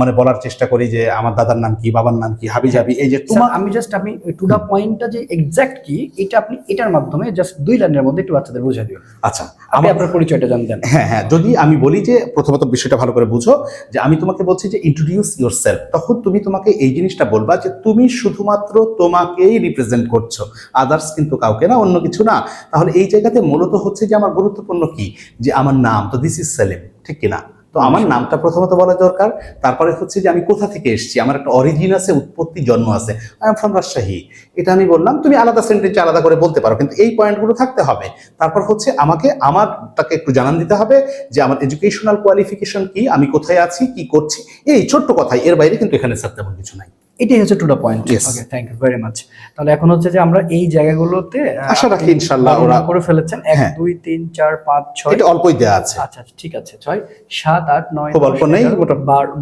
মানে বলার চেষ্টা করি যে আমার দাদার নাম কি, বাবার নাম কি, হাবি জাবি, এই যে তোমার। আমি জাস্ট আপনি টু দা পয়েন্টটা যে এক্সাক্ট কি, এটা আপনি এটার মাধ্যমে জাস্ট 2 লাইনের মধ্যে একটু বাচ্চাদের বুঝিয়ে দিও। আচ্ছা, আমি আপনার পরিচয়টা জানতেন। হ্যাঁ, যদি আমি বলি যে প্রথমত বিষয়টা ভালো করে বুঝো, যে আমি তোমাকে বলছি যে ইন্ট্রোডিউস ইয়োরসেলফ, তখন তুমি তোমাকে এই জিনিসটা বলবা যে তুমি শুধুমাত্র তোমাকেই রিপ্রেজেন্ট করছো, আদার্স কিন্তু কাউকে না, অন্য কিছু না। তাহলে এই জায়গাতে মূলত হচ্ছে যে আমার গুরুত্বপূর্ণ কি, যে আমার নাম তো দিস ইজ সেলিম, ঠিক কিনা? তো আমার নামটা প্রথমত বলা দরকার। তারপরে হচ্ছে যে আমি কোথা থেকে এসেছি, আমার একটা অরিজিন আছে, উৎপত্তি জন্ম আছে, আই এম ফ্রম রাজশাহী, এটা আমি বললাম। তুমি আলাদা সেন্টেন্সে আলাদা করে বলতে পারো, কিন্তু এই পয়েন্টগুলো থাকতে হবে। তারপর হচ্ছে আমাকে আমারটাকে একটু জানান দিতে হবে যে আমার এডুকেশনাল কোয়ালিফিকেশন কি, আমি কোথায় আছি, কি করছি, এই ছোট্ট কথাই, এর বাইরে কিন্তু এখানে স্যার তেমন কিছু নাই। এটাই হচ্ছে to the point. Okay, thank you very much. তাহলে এখন হচ্ছে যে আমরা এই জায়গাগুলোতে আশা রাখি ইনশাআল্লাহ ওরা করে ফেলেছেন। 1 2 3 4 5 6, এটা অল্পই দেয়া আছে। আচ্ছা ঠিক আছে, 6 7 8 9 খুব অল্প নেই,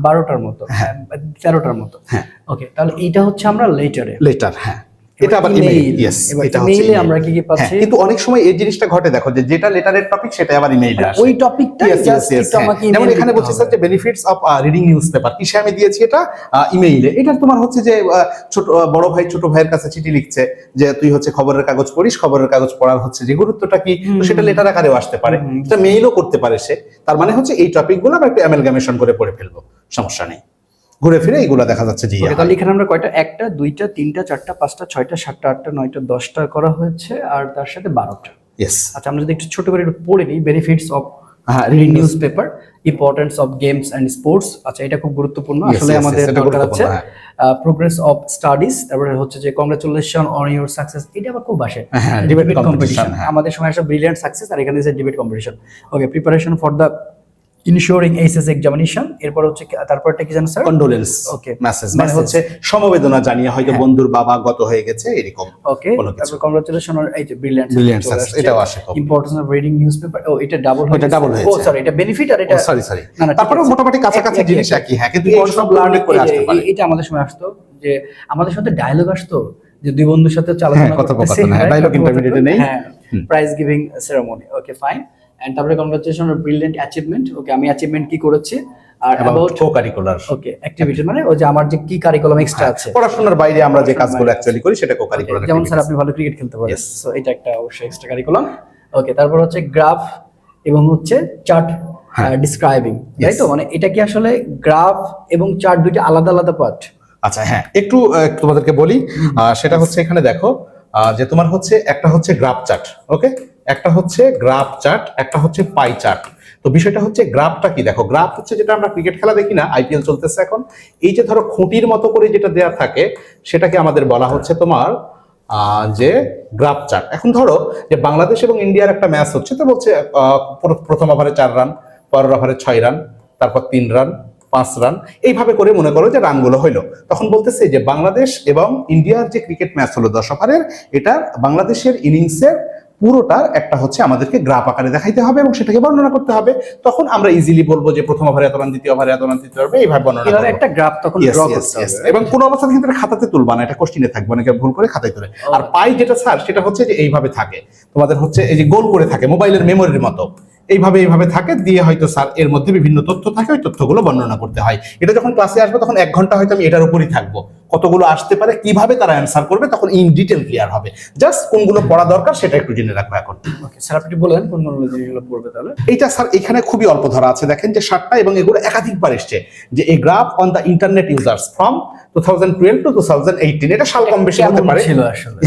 12টার মতো, 13টার মতো। ওকে, তাহলে এইটা হচ্ছে আমরা লেটার। হ্যাঁ, এটা আবার ইমেইল। ইয়েস, এটা হচ্ছে ইমেইলে আমরা কি পাচ্ছি, কিন্তু অনেক সময় এই জিনিসটা ঘটে দেখো যে যেটা লেটারের টপিক সেটা আবার ইমেইলে আসে ওই টপিকটা জাস্ট একটু আমাকে যেমন এখানে বলছে স্যার যে বেনিফিটস অফ রিডিং নিউজপেপার, কিসে আমি দিয়েছি এটা ইমেইলে। এটা তোমার হচ্ছে যে ছোট বড় ভাই ছোট ভাইয়ের কাছে চিঠি লিখছে যে তুই হচ্ছে খবরের কাগজ পড়িস, খবরের কাগজ পড়ার হচ্ছে যে গুরুত্বটা কি, তো সেটা লেটার আকারেও আসতে পারে, এটা মেইলও করতে পারে সে। তার মানে হচ্ছে এই টপিকগুলো আমরা একটু অ্যামালগামেশন করে পড়ে ফেলবো, সমস্যা নেই, ঘুরে ফিরে এইগুলো দেখা যাচ্ছে যে তাহলে এখানে আমরা কয়টা, একটা দুইটা তিনটা চারটা পাঁচটা ছয়টা সাতটা আটটা নয়টা 10টা করা হয়েছে আর তার সাথে 12টা। ইয়েস। আচ্ছা আমরা যদি একটু ছোট করে একটু পড়ে নিই, benefits of reading newspaper, importance of games and sports. আচ্ছা এটা খুব গুরুত্বপূর্ণ আসলে আমাদের দরকার আছে। প্রোগ্রেস অফ স্টাডিজ, তারপরে হচ্ছে যে কংগ্রাচুলেশন অন ইউর সাকসেস, এটা আবার খুব আসে, ডিবেট কম্পিটিশন। আমাদের সময় আসলে ব্রিলিয়ান্ট সাকসেস, আর এখানে আছে debate competition. Okay, preparation for the ensuring HS examination, এরপর হচ্ছে তারপরটা কি জানো স্যার, কন্ডোলেন্স ওকে মেসেজ, মানে হচ্ছে সমবেদনা জানিয়ে হয়তো বন্ধুর বাবা গত হয়ে গেছে এরকম। ওকে, তারপর কংগ্রাচুলেশন অন এই যে ব্রিলিয়ান্ট সাকসেস, এটাও আসে। ইম্পর্টেন্স অফ রিডিং নিউজপেপার, ও এটা ডাবল হয়েছে, এটা ডাবল হয়েছে। ও সরি, এটা বেনিফিট আর এটা সরি তারপরে মোটামুটি কাছাকাছি জিনিস একই। হ্যাঁ, কিন্তু এই সব লার্নিং করে আসতে পারে। এটা আমাদের সময় আসতো যে আমাদের সাথে ডায়লগ আসতো যে দুই বন্ধুর সাথে আলোচনা করতেছি, ডায়লগ ইন্টারমিডিয়েটে নেই, prize giving ceremony. Okay fine, and তারপরে congratulation on brilliant achievement. Okay, আমি অ্যাচিভমেন্ট কি করেছি, আর অ্যাবাউট কো-কারিকুলার। ওকে, অ্যাক্টিভিটি মানে ওই যে আমার যে কি কারিকুলাম এক্সট্রা আছে, পড়াশোনার বাইরে আমরা যে কাজগুলো অ্যাকচুয়ালি করি সেটা কো-কারিকুলার। যেমন স্যার আপনি ভালো ক্রিকেট খেলতে পারেন, সো এটা একটা অবশ্যই এক্সট্রা কারিকুলাম। ওকে, তারপর হচ্ছে গ্রাফ এবং হচ্ছে চার্ট ডিসক্রাইবিং, তাই তো? মানে এটা কি আসলে গ্রাফ এবং চার্ট দুইটা আলাদা আলাদা পার্ট? আচ্ছা হ্যাঁ, একটু তোমাদেরকে বলি, সেটা হচ্ছে এখানে দেখো যে তোমার হচ্ছে একটা হচ্ছে গ্রাফ চার্ট, ওকে, একটা হচ্ছে গ্রাফ চার্ট, একটা হচ্ছে পাই চার্ট। তো বিষয়টা হচ্ছে গ্রাফটা কি, দেখো গ্রাফ হচ্ছে যেটা আমরা ক্রিকেট খেলা দেখি না, আইপিএল চলতেছে এখন, এই যে ধরো খুঁটির মতো করে যেটা দেয়া থাকে সেটাকে আমাদের বলা হচ্ছে তোমার যে গ্রাফ চার্ট। এখন ধরো যে বাংলাদেশ এবং ইন্ডিয়ার একটা ম্যাচ হচ্ছে, তো বলছে প্রথম ওভারে 4 রান, পরের ওভারে 6 রান, তারপর 3 রান, 5 রান, এইভাবে করে মনে করো যে রানগুলো হইলো। তখন বলতেছে যে বাংলাদেশ এবং ইন্ডিয়ার যে ক্রিকেট ম্যাচ হলো 10 ওভারের, এটা বাংলাদেশের ইনিংসের পুরোটার একটা হচ্ছে আমাদেরকে গ্রাফ আকারে দেখাইতে হবে এবং সেটাকে বর্ণনা করতে হবে। তখন আমরা ইজিলি বলবো যে প্রথম ওভারে এত রান, দ্বিতীয় ওভারে এত রান, তৃতীয় ওভারে এইভাবে বর্ণনা করব। একটা গ্রাফ তখন ড্র করতে হবে, এবং কোন অবস্থাতে কিন্তু খাতাতে তুলবা না, এটা কোশ্চেনে থাকবে, অনেকে ভুল করে খাতায় তুলে। আর পাই যেটা স্যার, সেটা হচ্ছে যে এইভাবে থাকে, তোমাদের হচ্ছে এই যে গোল করে থাকে মোবাইলের মেমোরির মতো, এইভাবে থাকে দিয়ে হয়তো স্যার এর মধ্যে বিভিন্ন তথ্য থাকে, ওই তথ্যগুলো বর্ণনা করতে হয়। এটা যখন ক্লাসে আসবে তখন 1 ঘন্টা হয়তো আমি এটার উপরই থাকবো, কতগুলো আসতে পারে, কিভাবে তারা অ্যান্সার করবে, তখন ইন ডিটেল ক্লিয়ার হবে। জাস্ট কোনগুলো পড়া দরকার সেটা একটু জেনে রাখবো এখন। ওকে স্যার, আপনি বলেন কোন কোন জিনিসগুলো পড়বে তাহলে। এইটা স্যার এখানে খুবই অল্প ধরা আছে, দেখেন যে 7টা, এবং এগুলো একাধিকবার এসছে যে এই graph on the internet users from 2012 to 2018, এটা সাল কম বেশি হতে পারে।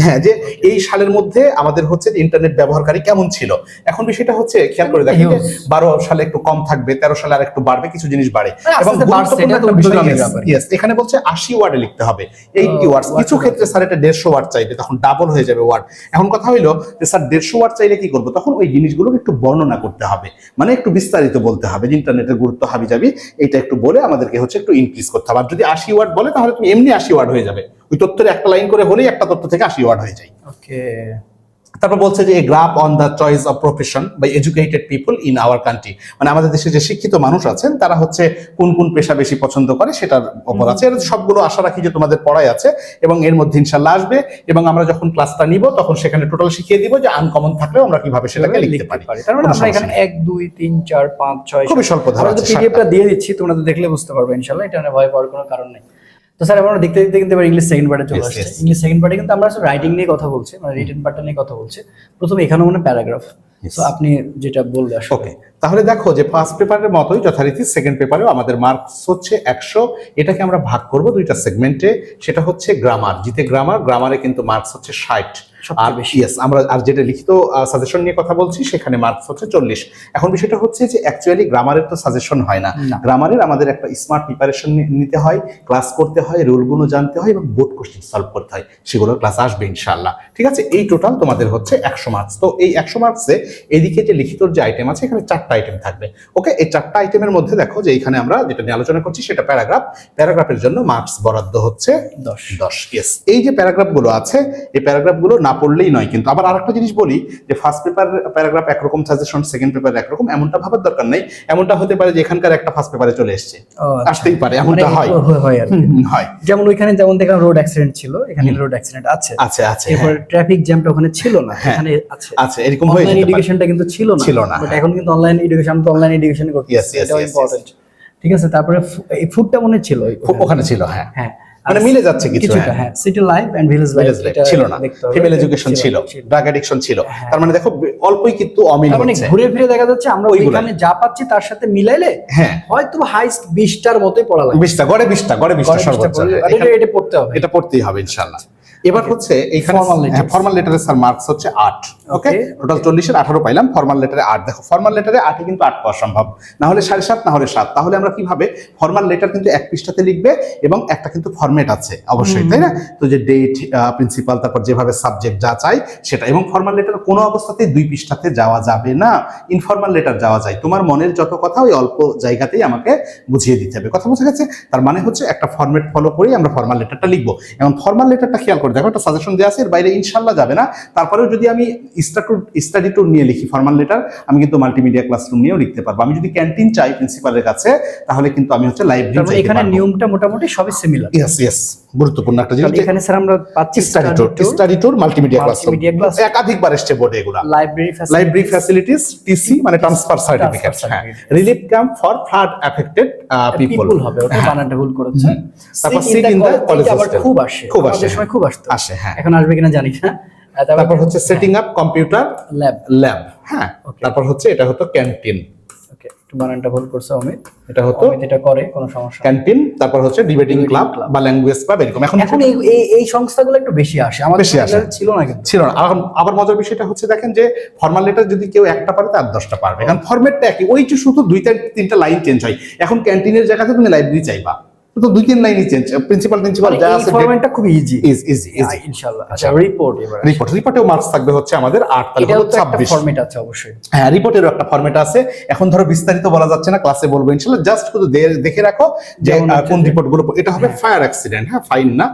হ্যাঁ, যে এই সালের মধ্যে আমাদের হচ্ছে যে ইন্টারনেট ব্যবহারকারী কেমন ছিল। এখন বিষয়টা হচ্ছে খেয়াল করে দেখেন যে 12 সালে একটু কম থাকবে, 13 সালে আর একটু বাড়বে, কিছু জিনিস বাড়ে। এবং এখানে বলছে 80 ওয়ার্ডে লিখতে হবে, 80 ওয়ার্ডস। কিছু ক্ষেত্রে স্যার এটা 150 ওয়ার্ড চাইবে, তখন ডাবল হয়ে যাবে ওয়ার্ড। এখন কথা হইলো যে স্যার 150 ওয়ার্ড চাইলে কি করবো, তখন ওই জিনিসগুলোকে একটু বর্ণনা করতে হবে, মানে একটু বিস্তারিত বলতে হবে যে ইন্টারনেটের গুরুত্ব হাবিজাবি, এটা একটু বলে আমাদেরকে হচ্ছে একটু ইনক্রিজ করতে হবে। আর যদি 80 ওয়ার্ড বলে তাহলে তুমি এমনি 80 ওয়ার্ড হয়ে যাবে, ওই তথ্যের একটা লাইন করে হলেই একটা তথ্য থেকে 80 ওয়ার্ড হয়ে যায়। ওকে, তারপর বলছে যে graph on the choice of profession by educated people in our country, মানে আমাদের দেশে যে শিক্ষিত মানুষ আছেন তারা হচ্ছে কোন কোন পেশা বেশি পছন্দ করে সেটার উপর আছে। এর সবগুলো আশা রাখি যে তোমাদের পড়াই আছে এবং এর মধ্যে ইনশাআল্লাহ আসবে, এবং আমরা যখন ক্লাসটা নিব তখন সেখানে টোটাল শিখিয়ে দিব যে আনকমন থাকলেও আমরা কিভাবে সেটাকে লিখতে পারি। তার মানে আমরা এখানে 1 2 3 4 5 6 খুবই স্বল্প ধারা আছে। পিডিএফটা দিয়ে দিচ্ছি, তোমরা তো দেখলে বুঝতে পারবে ইনশাআল্লাহ, এটা নিয়ে ভয় পাওয়ার কোনো কারণ নেই। তো স্যার আমরা দেখতে দেখতে কিন্তু এবার ইংলিশ সেকেন্ড পার্টে চলে আসছে। ইংলিশ সেকেন্ড পার্টে কিন্তু আমরা রাইটিং নিয়ে কথা বলছি, মানে রিটেন পার্টটা নিয়ে কথা বলছি। প্রথমে এখানে মানে প্যারাগ্রাফ, তো আপনি যেটা বললে আসলে। ওকে, তাহলে দেখো যে ফার্স্ট পেপারের মতোই যথারীতি সেকেন্ড পেপারেও আমাদের মার্কস হচ্ছে 100। এটাকে আমরা ভাগ করব দুইটা সেগমেন্টে, সেটা হচ্ছে গ্রামার, জিতে গ্রামারে কিন্তু মার্কস হচ্ছে 60। আর ইয়েস, আমরা আর যেটা লিখিত সাজেশন নিয়ে কথা বলছি সেখানে মার্কস হচ্ছে 40। এখন বিষয়টা হচ্ছে যে অ্যাকচুয়ালি গ্রামারের তো সাজেশন হয় না, গ্রামারের আমাদের একটা স্মার্ট প্রিপারেশন নিতে হয়, ক্লাস করতে হয়, রুলগুলো জানতে হয় এবং বোর্ড কোশ্চেন সলভ করতে হয়, সেগুলোর ক্লাস আসবে ইনশাআল্লাহ। ঠিক আছে, এই টোটাল তোমাদের হচ্ছে 100 মার্কস। তো এই 100 মার্কসে এদিকে যে লিখিতর যে আইটেম আছে এখানে 4টা আইটেম থাকবে। ওকে, এই 4টা আইটেমের মধ্যে দেখো যে এখানে আমরা যেটা নিয়ে আলোচনা করছি সেটা প্যারাগ্রাফ। প্যারাগ্রাফের জন্য মার্কস বরাদ্দ হচ্ছে 10। ইয়েস, এই যে প্যারাগ্রাফগুলো আছে এই প্যারাগ্রাফগুলো না না পড়লেই নয়। কিন্তু আবার আরেকটা জিনিস বলি যে ফার্স্ট পেপার প্যারাগ্রাফ একরকম সাজেশন, সেকেন্ড পেপার একরকম, এমনটা ভাবার দরকার নেই। এমনটা হতে পারে যে এখানকার একটা ফার্স্ট পেপারে চলে এসছে, আসতেই পারে, এমনটা হয়। হয় আর কি। হয়। যেমন ওইখানে যেমন দেখলাম রোড অ্যাক্সিডেন্ট ছিল, এখানে রোড অ্যাক্সিডেন্ট আছে। আছে। এরপর ট্রাফিক জ্যামটা ওখানে ছিল না, এখানে আছে। আচ্ছা, এরকম হয়ে অনলাইন যেতে পারে। এডুকেশনটা কিন্তু ছিল না, বাট এখন কিন্তু অনলাইন এডুকেশন, তো অনলাইন এডুকেশন করতে এটাও ইম্পর্টেন্ট। ঠিক আছে, তারপরে এই ফুডটা মনে ছিল ওখানে ছিল। হ্যাঁ, হ্যাঁ, মানে মিলে যাচ্ছে কিছুটা। হ্যাঁ, city life and village life ছিল না, ফিমেল এডুকেশন ছিল, ড্রাগ অ্যাডিকশন ছিল। তার মানে দেখো অল্পই কিন্তু অমিল মানে হচ্ছে। ঘুরে ফিরে দেখা যাচ্ছে আমরা ওইখানে যা পাচ্ছি তার সাথে মিলাইলে হ্যাঁ হয়তো হাইস্ট 20টার মতোই পড়া লাগে। 20টা গড়ে 20টা সর্বোচ্চ। এটা পড়তে হবে, এটা পড়তেই হবে ইনশাআল্লাহ। এবার হচ্ছে এইখানে ফর্মাল লেটারে স্যার মার্কস হচ্ছে 8। ওকে, টোটাল 40-এর 18 পাইলাম, ফর্মাল লেটারে 8। দেখো ফর্মাল লেটারে 8 কিন্তু 8 পাওয়া সম্ভব, না হলে 7.5, না হলে 7। তাহলে আমরা কিভাবে ফর্মাল লেটার কিন্তু এক পৃষ্ঠাতে লিখবে এবং একটা কিন্তু ফরম্যাট আছে অবশ্যই, তাই না? তো যে ডেট, প্রিন্সিপাল, তারপর যেভাবে সাবজেক্ট যা চাই সেটা। এবং ফর্মাল লেটার কোনো অবস্থাতেই 2 পৃষ্ঠাতে যাওয়া যাবে না, ইনফর্মাল লেটার যাওয়া যায়। তোমার মনের যত কথা ওই অল্প জায়গাতেই আমাকে বুঝিয়ে দিতে হবে। কথা বোঝা গেছে? তার মানে হচ্ছে একটা ফরম্যাট ফলো করেই আমরা ফর্মাল লেটারটা লিখবো। এবং ফর্মাল লেটারটা খেয়াল করে দেখো, একটা সাজেশন দেওয়া আছে, এর বাইরে ইনশাল্লাহ যাবে না। তারপরেও যদি আমি স্টাডি ট্যুর নিয়ে লিখি ফর্মাল লেটার, আমি কিন্তু মাল্টিমিডিয়া ক্লাসরুম নিয়েও লিখতে পারবো। আমি যদি ক্যান্টিন চাই প্রিন্সিপালের কাছে, তাহলে কিন্তু আমি হচ্ছে লাইব্রেরি চাই। এখানে নিয়মটা মোটামুটি সবই সিমিলার। ইয়েস, গুরুত্বপূর্ণ একটা জিনিস। এখানে স্যার আমরা পাচ্ছি স্টাডি ট্যুর, মাল্টিমিডিয়া ক্লাসরুম, একাধিকবার এসছে বোর্ডে এগুলা। লাইব্রেরি ফ্যাসিলিটিস, টিসি মানে ট্রান্সফার সার্টিফিকেট। হ্যাঁ, relief camp for flood affected people হবে, ওটা বানানটা ভুল করেছে। তারপর seat in the college hostel, খুব আসে, আমাদের সময় খুব আসে। হ্যাঁ, এখন আসবে কিনা জানি না। তারপর হচ্ছে সেটিং আপ কম্পিউটার ল্যাব। হ্যাঁ, তারপর হচ্ছে এটা হতো ক্যান্টিন। ওকে, একটু বানানটা ভুল করছে অমিত। এটা হতো এটা করে কোনো সমস্যা ক্যান্টিন। তারপর হচ্ছে ডিবেটিং ক্লাব বা ল্যাঙ্গুয়েজ ক্লাব, এরকম। এখন এই সংস্থাগুলো একটু বেশি আসে, আমাদের ছিল না কিন্তু। ছিল না। আবার মজার বিষয়টা হচ্ছে দেখেন যে ফর্মাল লেটার যদি কেউ একটা পারে তার 10টা পারবে, কারণ ফরম্যাটটা একই, ওই যে শুধু 2-3টা লাইন চেঞ্জ হয়। এখন ক্যান্টিনের জায়গাতে তুমি লাইব্রেরি চাইবা, তো 2-3 লাইনই চেঞ্জ। প্রিন্সিপাল যা আছে ফরম্যাটটা খুব ইজি ইজি ইনশাআল্লাহ। আচ্ছা, রিপোর্টেও মার্কস থাকবে হচ্ছে আমাদের 8, তাহলে 26 ফরম্যাট আছে অবশ্যই। হ্যাঁ, রিপোর্টেরও একটা ফরম্যাট আছে। এখন ধরো বিস্তারিত বলা যাচ্ছে না, ক্লাসে বলবো ইনশাআল্লাহ। জাস্ট শুধু দেখে রাখো যে কোন রিপোর্টগুলো। এটা হবে ফায়ার অ্যাক্সিডেন্ট, হ্যাঁ, ফাইন না,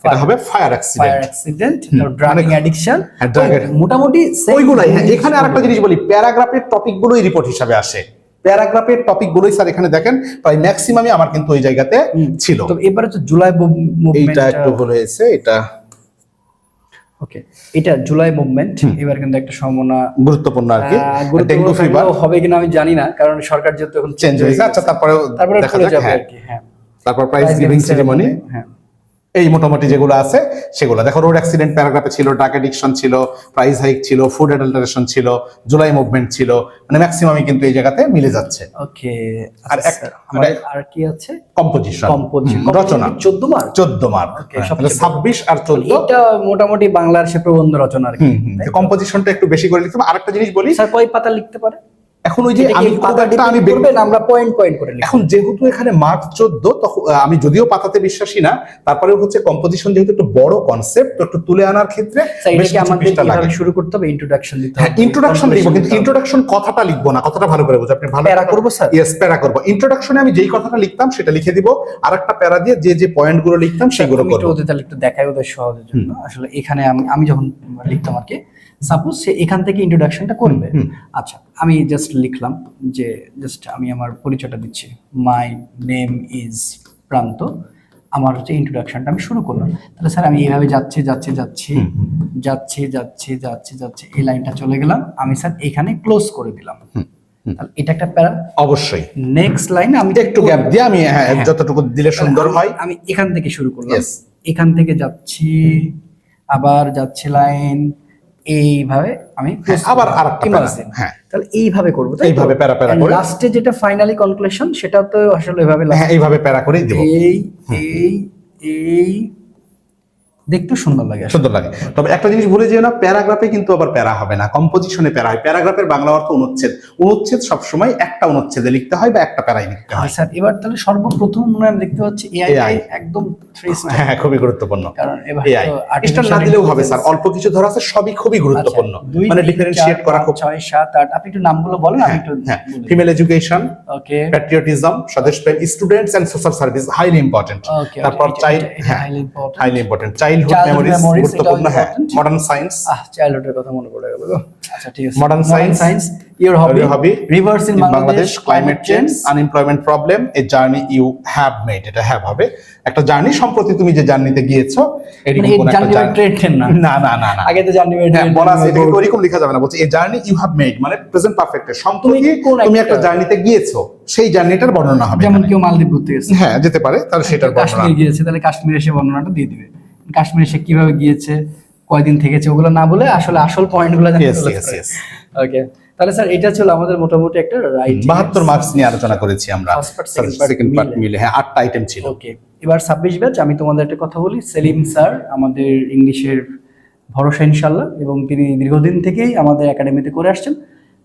এটা হবে ফায়ার অ্যাক্সিডেন্ট, ড্রাগিং অ্যাডিকশন, মোটামুটি ওইগুলাই। হ্যাঁ, এখানে আরেকটা জিনিস বলি, প্যারাগ্রাফের টপিকগুলোই রিপোর্ট হিসাবে আসে। প্যারাগ্রাফের টপিকগুলোই স্যার এখানে দেখেন প্রায় ম্যাক্সিমামই আমার কিন্তু ওই জায়গাতে ছিল। তো এবারে হচ্ছে জুলাই মুভমেন্ট, এটা একটু ভুল হয়েছে। এটা ওকে, এটা জুলাই মুভমেন্ট এবার কিন্তু একটা সম্ভাবনা গুরুত্বপূর্ণ আর কি। ডেঙ্গু ফিভার হবে কিনা আমি জানি না, কারণ সরকার যেহেতু এখন চেঞ্জ হয়েছে। আচ্ছা, তারপরে দেখা যাবে আর কি। হ্যাঁ, তারপর প্রাইজ গিভিং সেরেমনি। হ্যাঁ, এই মোটামুটি যেগুলো আছে সেগুলো দেখো। রোড অ্যাক্সিডেন্ট প্যারাগ্রাফে ছিল, ড্রাগ অ্যাডিকশন ছিল, প্রাইস হাইক ছিল, ফুড অ্যাডাল্টারেশন ছিল, জুলাই মুভমেন্ট ছিল, মানে ম্যাক্সিমামই কিন্তু এই জায়গাতে মিলে যাচ্ছে। ওকে, আর কি আছে? কম্পোজিশন, রচনা 14 মার্ক। ওকে, 26 আর 14 এটা মোটামুটি বাংলার সে প্রবন্ধ রচনা আর কি। কম্পোজিশনটা একটু বেশি করে লিখতে হবে। আরেকটা জিনিস বলি, স্যার কয় পাতা লিখতে পারে? এখন ওই যে আমি আমরা পয়েন্ট করে লিখি। এখন যেহেতু এখানে মার্ক 14, তখন আমি যদিও পাতাতে বিশ্বাসী না, তারপরেও হচ্ছে কম্পোজিশন যেহেতু একটু বড় কনসেপ্ট, তো একটু তুলে আনার ক্ষেত্রে আমাদের কিভাবে শুরু করতে হবে? ইন্ট্রোডাকশন দিতে হবে। হ্যাঁ, ইন্ট্রোডাকশন লিখবো, কিন্তু ইন্ট্রোডাকশন কথাটা লিখবো না, কথাটা ভালো করে বুঝো। আপনি ভালো প্যারা করব স্যার? ইয়েস, প্যারা করব। ইন্ট্রোডাকশনে আমি যেই কথাটা লিখতাম সেটা লিখে দিব, আরেকটা প্যারা দিয়ে যে পয়েন্টগুলো লিখতাম সেগুলো করব। ওদের তাহলে একটু দেখাই ওদের সহজের জন্য। আসলে এখানে আমি যখন লিখতাম আর কি, সাপোজ সে এখান থেকে ইন্ট্রোডাকশনটা করবে। আচ্ছা, আমি জাস্ট লিখলাম যে আমি আমার পরিচয়টা দিচ্ছি, মাই নেম ইজ প্রান্ত, আমার হচ্ছে ইন্ট্রোডাকশনটা আমি শুরু করলাম। তাহলে স্যার আমি এইভাবে যাচ্ছি, এই লাইনটা চলে গেলাম, আমি স্যার এখানে ক্লোজ করে দিলাম। তাহলে এটা একটা প্যারা অবশ্যই। নেক্সট লাইন আমি একটু গ্যাপ দিয়ে আমি যতটুকু দিলে সুন্দর হয়, আমি এখান থেকে শুরু করলাম, এখান থেকে যাচ্ছি, আবার যাচ্ছি লাইন, এইভাবে আমি আবার আরেকটা প্যারা। হ্যাঁ, তাহলে এইভাবে করব, এইভাবে প্যারা করে লাস্টে যেটা ফাইনালি কনক্লুশন সেটা তো আসলে এভাবে, হ্যাঁ, এইভাবে প্যারা করেই দেব। এই দেখতে সুন্দর লাগে। তবে একটা জিনিস ভুলে যেও না, প্যারাগ্রাফে কিন্তু আবার প্যারা হবে না, কম্পোজিশনে প্যারা হয়। প্যারাগ্রাফের বাংলা অর্থ অনুচ্ছেদ সবসময় একটা অনুচ্ছেদে লিখতে হয় বা একটা প্যারাই লিখতে হয়। স্যার এবার তাহলে সর্বপ্রথম মনে আমি দেখতে পাচ্ছি এআই একদম হ্যাঁ, খুবই গুরুত্বপূর্ণ। কারণ এআই স্টার না দিলেও হবে স্যার, অল্প কিছু ধরা আছে, সবই খুবই গুরুত্বপূর্ণ, মানে ডিফারেন্সিয়েট করা খুব। 6, 7, 8 আপনি একটু নামগুলো বলেন। আমি একটু ফিমেল এডুকেশন, ওকে, প্যাট্রিয়টিজম, স্বদেশপ্রেম, students and social service, highly important. তারপর highly important child childhood Childhood memories memories, গুরুত্বপূর্ণ, এটাও হ্যাঁ, important. মডার্ন সায়েন্স, চাইল্ডহুডের কথা মনে পড়ে গেল গো। আচ্ছা ঠিক আছে, Modern science, your hobby, your hobby, rivers in Bangladesh, climate change, unemployment problem, a journey you have made, এটা হ্যাভ হবে। একটা জার্নি, সম্প্রতি তুমি যে জার্নিতে গিয়েছো এরকম কোন একটা জার্নি জার্নি। ট্রেন না, না না না না, আগে তো জার্নি হ্যাঁ, বলা আছে, এটাকে তো ওরকম লেখা যাবে না, বলছে a journey you have made, মানে প্রেজেন্ট পারফেক্টে সম্প্রতি তুমি একটা জার্নিতে গিয়েছো, সেই জার্নিটার বর্ণনা হবে যেমন এখানে। কেউ মালদ্বীপ ঘুরতে গেছে, হ্যাঁ, যেতে পারে, তাহলে সেটার বর্ণনা। কাশ্মীর গিয়েছে, তাহলে কাশ্মীরে এসে বর্ণনাটা দিয়ে দিবে। কাশ্মীরে সে কিভাবে গিয়েছে, কয়দিন থেকেছে, ওগুলো না বলে আসলে আসল পয়েন্টগুলো জানতে Yes, হলে yes, yes. ওকে। তাহলে স্যার এটা ছিল আমাদের মোটামুটি একটা রাইট 72 মার্কস নিয়ে আলোচনা করেছি আমরা, First part, second part second part মিলে। মিলে, হ্যাঁ 8টা আইটেম ছিল। ওকে, এবার 26 ব্যাচ। আমি তোমাদের একটা কথা বলি, সেলিম স্যার আমাদের ইংলিশের ভরসা ইনশাল্লাহ, এবং তিনি দীর্ঘদিন থেকেই আমাদের একাডেমিতে করে আসছেন।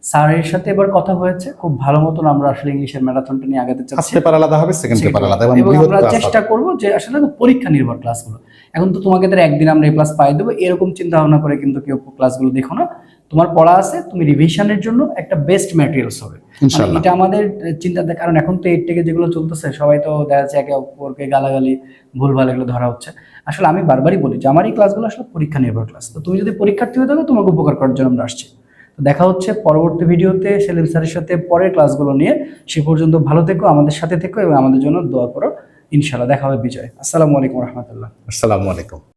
স্যারের সাথে এবার কথা হয়েছে, খুব ভালো মতন আমরা আসলে ইংলিশের ম্যারাথনটা নিয়ে আগাতে চাচ্ছি। ফার্স্ট পেপার আলাদা হবে, সেকেন্ড পেপার আলাদা, এবং এবং বৃহৎ আমরা ক্লাস চেষ্টা হবে। করব যে আসলে পরীক্ষা নির্ভর ক্লাসগুলো, এখন তো তোমাকে তার একদিন আমরা এই ক্লাস পাই দেবো এরকম চিন্তা ভাবনা করে কিন্তু কেউ ক্লাসগুলো দেখো না। তোমার পড়া আছে, তুমি রিভিশনের জন্য একটা বেস্ট ম্যাটেরিয়ালস হবে ইনশাআল্লাহ। এটা আমাদের চিন্তাতে। কারণ এখন তো 8 থেকে যেগুলো চলতেছে, সবাই তো দেখা যাচ্ছে একে অপরকে গালাগালি ভুলভাল এগুলো ধরা হচ্ছে। আসলে আমি বারবারই বলি যে আমার এই ক্লাসগুলো আসলে পরীক্ষা নির্ভর ক্লাস। তো তুমি যদি পরীক্ষার্থী হয়ে থাকো, তোমাকে উপকার করার জন্য আমরা আসছি। তো দেখা হচ্ছে পরবর্তী ভিডিওতে সেলিম স্যারের সাথে পরের ক্লাসগুলো নিয়ে। সে পর্যন্ত ভালো থেকো, আমাদের সাথে থেকো এবং আমাদের জন্য দোয়া করো। ইনশাআল্লাহ দেখা হবে বিজয়। আসসালামু আলাইকুম রহমতুল্লাহ। আসসালামু আলাইকুম।